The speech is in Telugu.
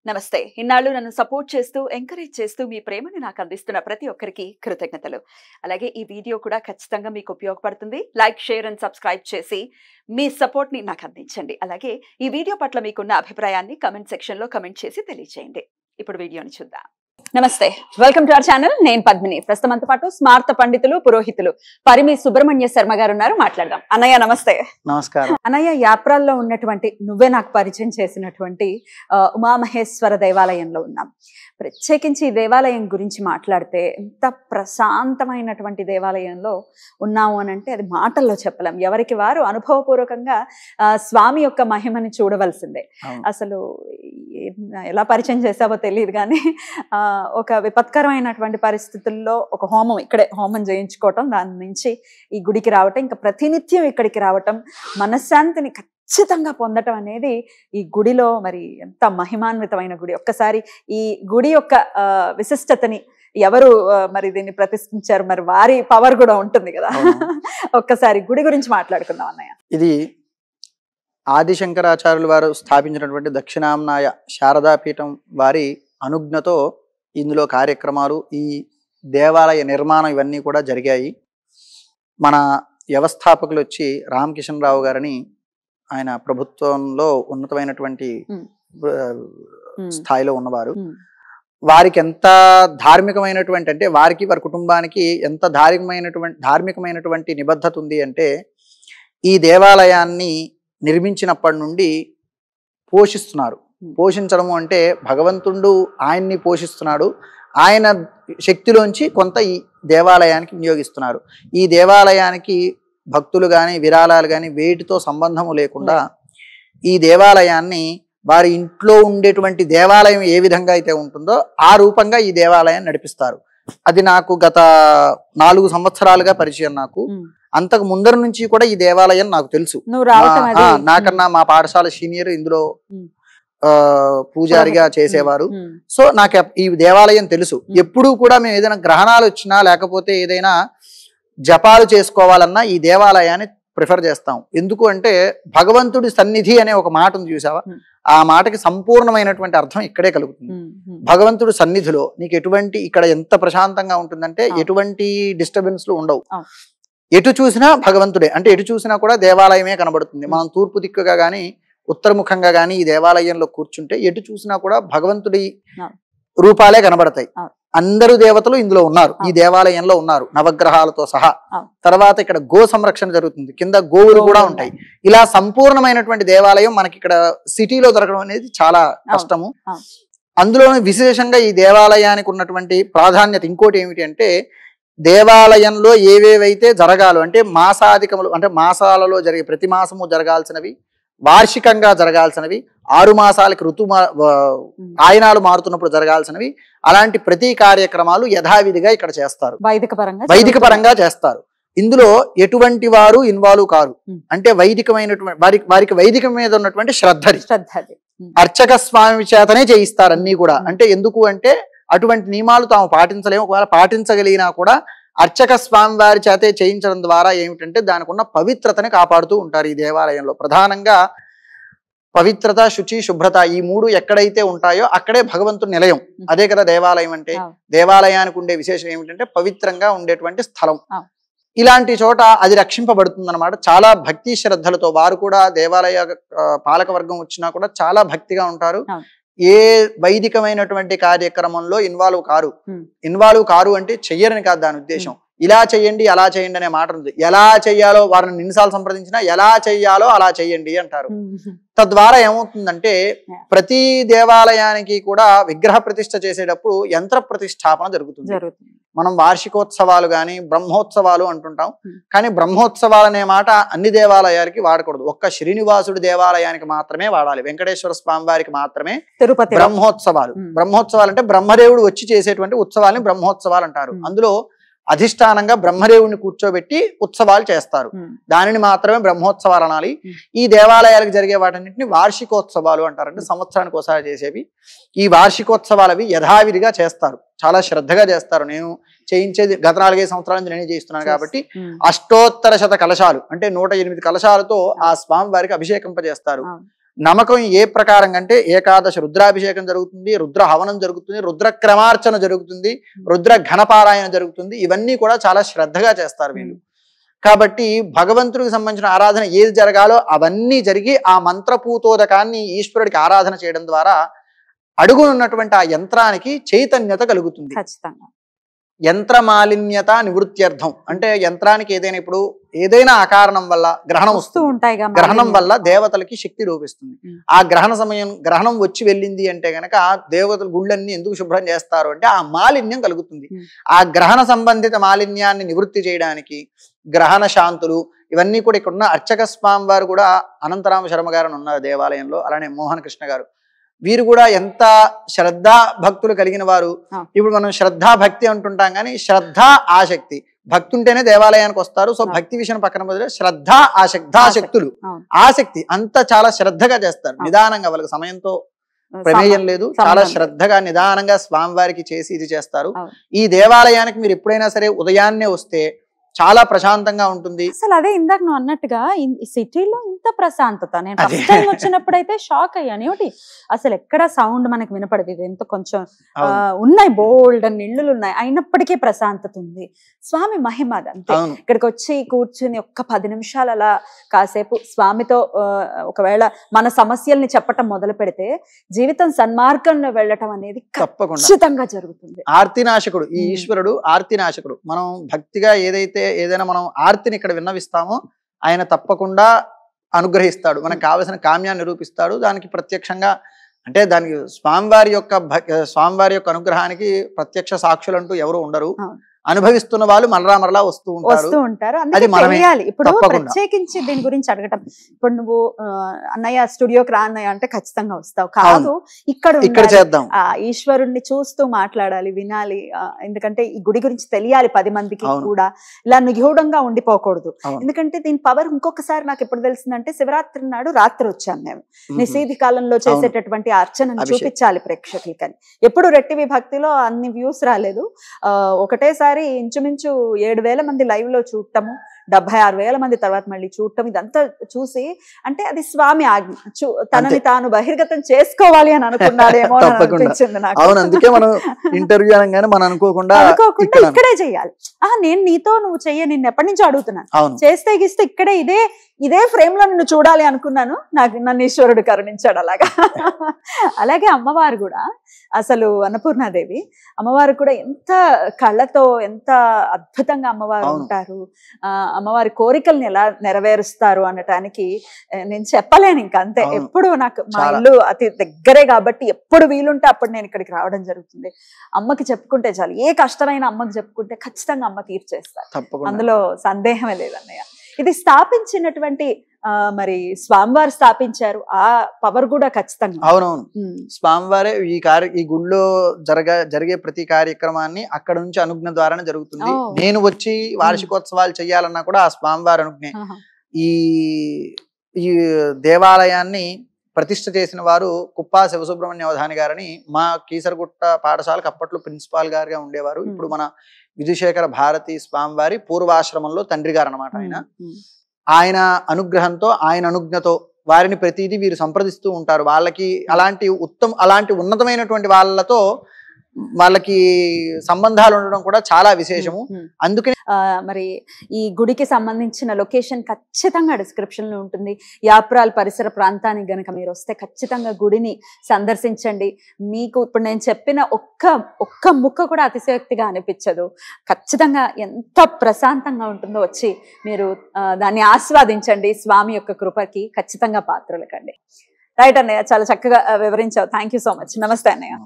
నమస్తే. ఇన్నాళ్ళు నన్ను సపోర్ట్ చేస్తూ, ఎంకరేజ్ చేస్తూ మీ ప్రేమని నాకు అందిస్తున్న ప్రతి ఒక్కరికి కృతజ్ఞతలు. అలాగే ఈ వీడియో కూడా ఖచ్చితంగా మీకు ఉపయోగపడుతుంది. లైక్, షేర్ అండ్ సబ్స్క్రైబ్ చేసి మీ సపోర్ట్‌ని నాకు అందించండి. అలాగే ఈ వీడియో పట్ల మీకున్న అభిప్రాయాన్ని కామెంట్ సెక్షన్‌లో కామెంట్ చేసి తెలియజేయండి. ఇప్పుడు వీడియోని చూద్దాం. నమస్తే, వెల్కమ్ టు అవర్ ఛానల్. నేను పద్మిని. ప్రస్తుతం మనతో పాటు స్మార్త పండితులు, పురోహితులు పరిమి సుబ్రహ్మణ్య శర్మ గారు ఉన్నారు. మాట్లాడదాం. అన్నయ్య నమస్తే. నమస్కారం. అన్నయ్య, యాప్రాల్లో ఉన్నటువంటి నువ్వే నాకు పరిచయం చేసినటువంటి ఉమామహేశ్వర దేవాలయంలో ఉన్నాం. ప్రత్యేకించి ఈ దేవాలయం గురించి మాట్లాడితే ఎంత ప్రశాంతమైనటువంటి దేవాలయంలో ఉన్నాము అని అంటే అది మాటల్లో చెప్పలేం. ఎవరికి వారు అనుభవపూర్వకంగా స్వామి యొక్క మహిమని చూడవలసిందే. అసలు ఎలా పరిచయం చేసావో తెలియదు కానీ ఒక విపత్కరమైనటువంటి పరిస్థితుల్లో ఒక హోమం, ఇక్కడే హోమం చేయించుకోవటం, దాని నుంచి ఈ గుడికి రావటం, ఇంకా ప్రతినిత్యం ఇక్కడికి రావటం, మనశ్శాంతిని ఖచ్చితంగా పొందటం అనేది ఈ గుడిలో మరి ఎంత మహిమాన్వితమైన గుడి. ఒక్కసారి ఈ గుడి యొక్క విశిష్టతని ఎవరు మరి దీన్ని ప్రతిష్ఠించారు, మరి వారి పవర్ కూడా ఉంటుంది కదా. ఒక్కసారి గుడి గురించి మాట్లాడుకుందాం అన్నయ్య. ఇది ఆదిశంకరాచార్యులు వారు స్థాపించినటువంటి దక్షిణాంనాయ శారదాపీఠం వారి అనుజ్ఞతో ఇందులో కార్యక్రమాలు, ఈ దేవాలయ నిర్మాణం ఇవన్నీ కూడా జరిగాయి. మన వ్యవస్థాపకులు వచ్చి రామకిషన్ రావు గారని, ఆయన ప్రభుత్వంలో ఉన్నతమైనటువంటి స్థాయిలో ఉన్నవారు. వారికి ఎంత ధార్మికమైనటువంటి, అంటే వారికి వారి కుటుంబానికి ఎంత ధార్మికమైనటువంటి నిబద్ధత ఉంది అంటే, ఈ దేవాలయాన్ని నిర్మించినప్పటి నుండి పోషిస్తున్నారు. పోషించడము అంటే భగవంతుడు ఆయన్ని పోషిస్తున్నాడు, ఆయన శక్తిలోంచి కొంత ఈ దేవాలయానికి వినియోగిస్తున్నారు. ఈ దేవాలయానికి భక్తులు కానీ విరాళాలు కానీ వేటితో సంబంధము లేకుండా ఈ దేవాలయాన్ని వారి ఇంట్లో ఉండేటువంటి దేవాలయం ఏ విధంగా అయితే ఉంటుందో ఆ రూపంగా ఈ దేవాలయాన్ని నడిపిస్తారు. అది నాకు గత 4 సంవత్సరాలుగా పరిచయం. నాకు అంతకు ముందర నుంచి కూడా ఈ దేవాలయం నాకు తెలుసు. నాకన్నా మా పాఠశాల సీనియర్ ఇందులో పూజారిగా చేసేవారు. సో నాకు ఈ దేవాలయం తెలుసు. ఎప్పుడూ కూడా మేము ఏదైనా గ్రహణాలు వచ్చినా లేకపోతే ఏదైనా జపాలు చేసుకోవాలన్నా ఈ దేవాలయాన్ని ప్రిఫర్ చేస్తాం. ఎందుకు అంటే భగవంతుడి సన్నిధి అనే ఒక మాట ఉంది చూసావా, ఆ మాటకి సంపూర్ణమైనటువంటి అర్థం ఇక్కడే కలుగుతుంది. భగవంతుడి సన్నిధిలో నీకు ఎటువంటి, ఇక్కడ ఎంత ప్రశాంతంగా ఉంటుందంటే ఎటువంటి డిస్టర్బెన్స్లు ఉండవు. ఎటు చూసినా భగవంతుడే, అంటే ఎటు చూసినా కూడా దేవాలయమే కనబడుతుంది. మనం తూర్పు దిక్కుగా కానీ ఉత్తరముఖంగా కానీ ఈ దేవాలయంలో కూర్చుంటే ఎటు చూసినా కూడా భగవంతుడి రూపాలే కనబడతాయి. అందరూ దేవతలు ఇందులో ఉన్నారు, ఈ దేవాలయంలో ఉన్నారు, నవగ్రహాలతో సహా. తర్వాత ఇక్కడ గో సంరక్షణ జరుగుతుంది, కింద గోవులు కూడా ఉంటాయి. ఇలా సంపూర్ణమైనటువంటి దేవాలయం మనకి ఇక్కడ సిటీలో దొరకడం అనేది చాలా కష్టము. అందులోనే విశేషంగా ఈ దేవాలయానికి ఉన్నటువంటి ప్రాధాన్యత ఇంకోటి ఏమిటి అంటే, దేవాలయంలో ఏవేవైతే జరగాలో, అంటే మాసాధికములు, అంటే మాసాలలో జరిగే ప్రతి మాసము జరగాల్సినవి, వార్షికంగా జరగాల్సినవి, 6 మాసాలకి ఆయనాలు మారుతున్నప్పుడు జరగాల్సినవి, అలాంటి ప్రతి కార్యక్రమాలు యథావిధిగా ఇక్కడ చేస్తారు, వైదిక పరంగా చేస్తారు. ఇందులో ఎటువంటి వారు ఇన్వాల్వ్ కారు. అంటే వైదికమైనటువంటి వారికి వైదికం మీద ఉన్నటువంటి శ్రద్ధది అర్చక స్వామి చేతనే చేయిస్తారు అన్ని కూడా. అంటే ఎందుకు అంటే అటువంటి నియమాలు తాము పాటించలేము. ఒకవేళ పాటించగలిగినా కూడా అర్చక స్వామి వారి చేతే చేయించడం ద్వారా ఏమిటంటే దానికి ఉన్న పవిత్రతని కాపాడుతూ ఉంటారు. ఈ దేవాలయంలో ప్రధానంగా పవిత్రత, శుచి, శుభ్రత ఈ 3 ఎక్కడైతే ఉంటాయో అక్కడే భగవంతుడి నిలయం. అదే కదా దేవాలయం అంటే. దేవాలయానికి ఉండే విశేషం ఏమిటంటే పవిత్రంగా ఉండేటువంటి స్థలం. ఇలాంటి చోట అది రక్షింపబడుతుంది అన్నమాట. చాలా భక్తి శ్రద్ధలతో వారు కూడా, దేవాలయ పాలక వర్గం వచ్చినా కూడా చాలా భక్తిగా ఉంటారు. ఏ వైదికమైనటువంటి కార్యక్రమంలో ఇన్వాల్వ్ కారు అంటే చెయ్యరని కాదు దాని ఉద్దేశం. ఇలా చెయ్యండి, అలా చేయండి అనే మాట ఉంది. ఎలా చెయ్యాలో వారిని ఎన్నిసార్లు సంప్రదించినా ఎలా చెయ్యాలో అలా చెయ్యండి అంటారు. తద్వారా ఏమవుతుందంటే ప్రతి దేవాలయానికి కూడా విగ్రహ ప్రతిష్ఠ చేసేటప్పుడు యంత్ర ప్రతిష్టాపన జరుగుతుంది. మనం వార్షికోత్సవాలు కానీ బ్రహ్మోత్సవాలు అంటుంటాం, కానీ బ్రహ్మోత్సవాలు అనే మాట అన్ని దేవాలయాలకి వాడకూడదు. ఒక్క శ్రీనివాసుడి దేవాలయానికి మాత్రమే వాడాలి. వెంకటేశ్వర స్వామి వారికి మాత్రమే బ్రహ్మోత్సవాలు. బ్రహ్మోత్సవాలు అంటే బ్రహ్మదేవుడు వచ్చి చేసేటువంటి ఉత్సవాలని బ్రహ్మోత్సవాలు అంటారు. అందులో అధిష్టానంగా బ్రహ్మదేవుడిని కూర్చోబెట్టి ఉత్సవాలు చేస్తారు, దానిని మాత్రమే బ్రహ్మోత్సవాలు అనాలి. ఈ దేవాలయాలకు జరిగే వాటన్నింటిని వార్షికోత్సవాలు అంటారు. అంటే సంవత్సరానికి ఒకసారి చేసేవి. ఈ వార్షికోత్సవాలవి యథావిధిగా చేస్తారు, చాలా శ్రద్ధగా చేస్తారు. నేను చేయించేది గత 4-5 సంవత్సరాల నుంచి నేనే చేస్తున్నాను కాబట్టి అష్టోత్తర శత కలశాలు, అంటే 108 కలశాలతో ఆ స్వామి వారికి అభిషేకింపజేస్తారు. నమ్మకం ఏ ప్రకారం అంటే ఏకాదశి రుద్రాభిషేకం జరుగుతుంది, రుద్ర హవనం జరుగుతుంది, రుద్ర క్రమార్చన జరుగుతుంది, రుద్ర ఘనపారాయణ జరుగుతుంది. ఇవన్నీ కూడా చాలా శ్రద్ధగా చేస్తారు వీళ్ళు. కాబట్టి భగవంతుడికి సంబంధించిన ఆరాధన ఏది జరగాలో అవన్నీ జరిగి ఆ మంత్రపూతోదకాన్ని ఈశ్వరుడికి ఆరాధన చేయడం ద్వారా అడుగునున్నటువంటి ఆ యంత్రానికి చైతన్యత కలుగుతుంది. ఖచ్చితంగా యంత్ర మాలిన్యత నివృత్త్యర్థం అంటే యంత్రానికి ఏదైనా ఇప్పుడు ఏదైనా అకారణం వల్ల గ్రహణం వస్తూ ఉంటాయి. గ్రహణం వల్ల దేవతలకి శక్తి లోపిస్తుంది. ఆ గ్రహణ సమయం గ్రహణం వచ్చి వెళ్ళింది అంటే గనక దేవతల గుళ్ళన్నీ ఎందుకు శుభ్రం చేస్తారు అంటే ఆ మాలిన్యం కలుగుతుంది. ఆ గ్రహణ సంబంధిత మాలిన్యాన్ని నివృత్తి చేయడానికి గ్రహణ శాంతులు ఇవన్నీ కూడా ఇక్కడ ఉన్న అర్చక స్వామి వారు కూడా అనంతరామ శర్మ గారు ఉన్నారు దేవాలయంలో, అలానే మోహన కృష్ణ గారు. వీరు కూడా ఎంత శ్రద్ధా భక్తులు కలిగిన వారు. ఇప్పుడు మనం శ్రద్ధా భక్తి అంటుంటాం కానీ శ్రద్ధ ఆసక్తి, భక్తి ఉంటేనే దేవాలయానికి వస్తారు. సో భక్తి విషయం పక్కన బదులు శ్రద్ధ ఆసక్తులు, ఆసక్తి అంతా చాలా శ్రద్ధగా చేస్తారు. నిదానంగా వాళ్ళకి సమయంతో ప్రమేయం లేదు, చాలా శ్రద్ధగా నిదానంగా స్వామివారికి చేసి ఇది చేస్తారు. ఈ దేవాలయానికి మీరు ఎప్పుడైనా సరే ఉదయాన్నే వస్తే చాలా ప్రశాంతంగా ఉంటుంది. అసలు అదే ఇందాక నువ్వు అన్నట్టుగా ఈ సిటీలో ఇంత ప్రశాంతత నేను ఫస్ట్ టైం వచ్చినప్పుడైతే షాక్ అయ్యాను. ఏమిటి అసలు ఎక్కడ సౌండ్ మనకు వినపడదు, ఇది ఎంత కొంచెం ఉన్నాయి బోల్డ్ అని ఇళ్ళు ఉన్నాయి, అయినప్పటికీ ప్రశాంతత ఉంది. స్వామి మహిమ అదంతే. ఇక్కడికి వచ్చి కూర్చుని ఒక్క 10 నిమిషాలు అలా కాసేపు స్వామితో ఒకవేళ మన సమస్యల్ని చెప్పటం మొదలు పెడితే జీవితం సన్మార్గంలో వెళ్ళటం అనేది ఖచ్చితంగా జరుగుతుంది. ఆర్తినాశకుడు ఈ ఈశ్వరుడు, ఆర్తినాశకుడు. మనం భక్తిగా ఏదైనా మనం ఆర్తిని ఇక్కడ విన్నవిస్తామో ఆయన తప్పకుండా అనుగ్రహిస్తాడు, మనకు కావలసిన కామ్యాన్ని నిరూపిస్తాడు. దానికి ప్రత్యక్షంగా అంటే దానికి స్వామివారి యొక్క అనుగ్రహానికి ప్రత్యక్ష సాక్షులు అంటూ ఎవరు ఉండరు. అనుభవిస్తున్న వాళ్ళు మరలా వస్తూ ఉంటారు. అది తెలియాలి. ఇప్పుడు ప్రత్యేకించి దీని గురించి అడగటం, ఇప్పుడు నువ్వు అన్నయ్య స్టూడియోకి రా అన్నయ్య అంటే ఖచ్చితంగా వస్తావు కాదు, ఇక్కడ చేద్దాం. ఈశ్వరుణ్ణి చూస్తూ మాట్లాడాలి, వినాలి. ఎందుకంటే ఈ గుడి గురించి తెలియాలి 10 మందికి కూడా. ఇలా నిగూఢంగా ఉండిపోకూడదు. ఎందుకంటే దీని పవర్ ఇంకొకసారి నాకు ఎప్పుడు తెలిసిందంటే శివరాత్రి నాడు రాత్రి వచ్చాను మేము. నిషేధి కాలంలో చేసేటటువంటి అర్చనను చూపించాలి ప్రేక్షకులకని. ఎప్పుడు రెట్టి విభక్తిలో అన్ని వ్యూస్ రాలేదు. ఒకటేసారి ఇంచుమించు 7,000 మంది లైవ్ లో చూడటము, 76,000 మంది తర్వాత మళ్ళీ చూడటం, ఇదంతా చూసి అంటే అది స్వామి ఆజ్ఞ, తనని తాను బహిర్గతం చేసుకోవాలి అని అనుకున్నాడేమో అనిపించింది నాకు. అవును, అందుకే మనం ఇంటర్వ్యూ అనగానే మనం అనుకోకుండా ఇక్కడే చెయ్యాలి. నేను నీతో నువ్వు చెయ్యి, నిన్ను ఎప్పటి నుంచో అడుగుతున్నాను, చేస్తే గిస్తే ఇక్కడే ఇదే ఫ్రేమ్ లో నిన్ను చూడాలి అనుకున్నాను. నన్ను ఈశ్వరుడు కరుణించాడు అలాగా. అలాగే అమ్మవారు కూడా, అసలు అన్నపూర్ణాదేవి అమ్మవారు కూడా ఎంత కళ్ళతో ఎంత అద్భుతంగా అమ్మవారు ఉంటారు, అమ్మవారి కోరికల్ని ఎలా నెరవేరుస్తారు అనటానికి నేను చెప్పలేను ఇంకా. అంతే. ఎప్పుడు నాకు మా ఇల్లు అతి దగ్గరే కాబట్టి ఎప్పుడు వీలుంటే అప్పుడు నేను ఇక్కడికి రావడం జరుగుతుంది. అమ్మకి చెప్పుకుంటే చాలు, ఏ కష్టమైన అమ్మకి చెప్పుకుంటే ఖచ్చితంగా అమ్మ తీర్చేస్తారు, అందులో సందేహమే లేదన్నయ్య. ఇది స్థాపించినటువంటి మరి స్వామివారు స్థాపించారు, ఆ పవర్ కూడా ఖచ్చితంగా. అవునవును, స్వామివారే ఈ గుడిలో జరిగే ప్రతి కార్యక్రమాన్ని అక్కడ నుంచి అనుజ్ఞ ద్వారానే జరుగుతుంది. నేను వచ్చి వార్షికోత్సవాలు చెయ్యాలన్నా కూడా ఆ స్వామివారి అనుజ్ఞ. ఈ దేవాలయాన్ని ప్రతిష్ఠ చేసిన వారు కుప్పా శివసుబ్రహ్మణ్య అవధాని గారని మా కీసరగుట్ట పాఠశాలకు అప్పట్లో ప్రిన్సిపాల్ గారుగా ఉండేవారు. ఇప్పుడు మన విధుశేఖర భారతి స్వామివారి పూర్వాశ్రమంలో తండ్రి గారు అనమాట ఆయన అనుగ్రహంతో, ఆయన అనుజ్ఞతో వారిని ప్రతిదీ వీరు సంప్రదిస్తూ ఉంటారు. వాళ్ళకి అలాంటి ఉన్నతమైనటువంటి వాళ్ళకి సంబంధాలు ఉండడం కూడా చాలా విశేషము. అందుకని మరి ఈ గుడికి సంబంధించిన లొకేషన్ ఖచ్చితంగా డిస్క్రిప్షన్ లో ఉంటుంది. యాప్రాల్ పరిసర ప్రాంతానికి గనక మీరు వస్తే ఖచ్చితంగా గుడిని సందర్శించండి. మీకు ఇప్పుడు నేను చెప్పిన ఒక్క ముక్క కూడా అతిశయోక్తిగా అనిపించదు. ఖచ్చితంగా ఎంత ప్రశాంతంగా ఉంటుందో వచ్చి మీరు దాన్ని ఆస్వాదించండి. స్వామి యొక్క కృపకి ఖచ్చితంగా పాత్రలు కండి. రైట్ అన్నయ్య, చాలా చక్కగా వివరించావు. Thank you so much. నమస్తే అన్నయ్య.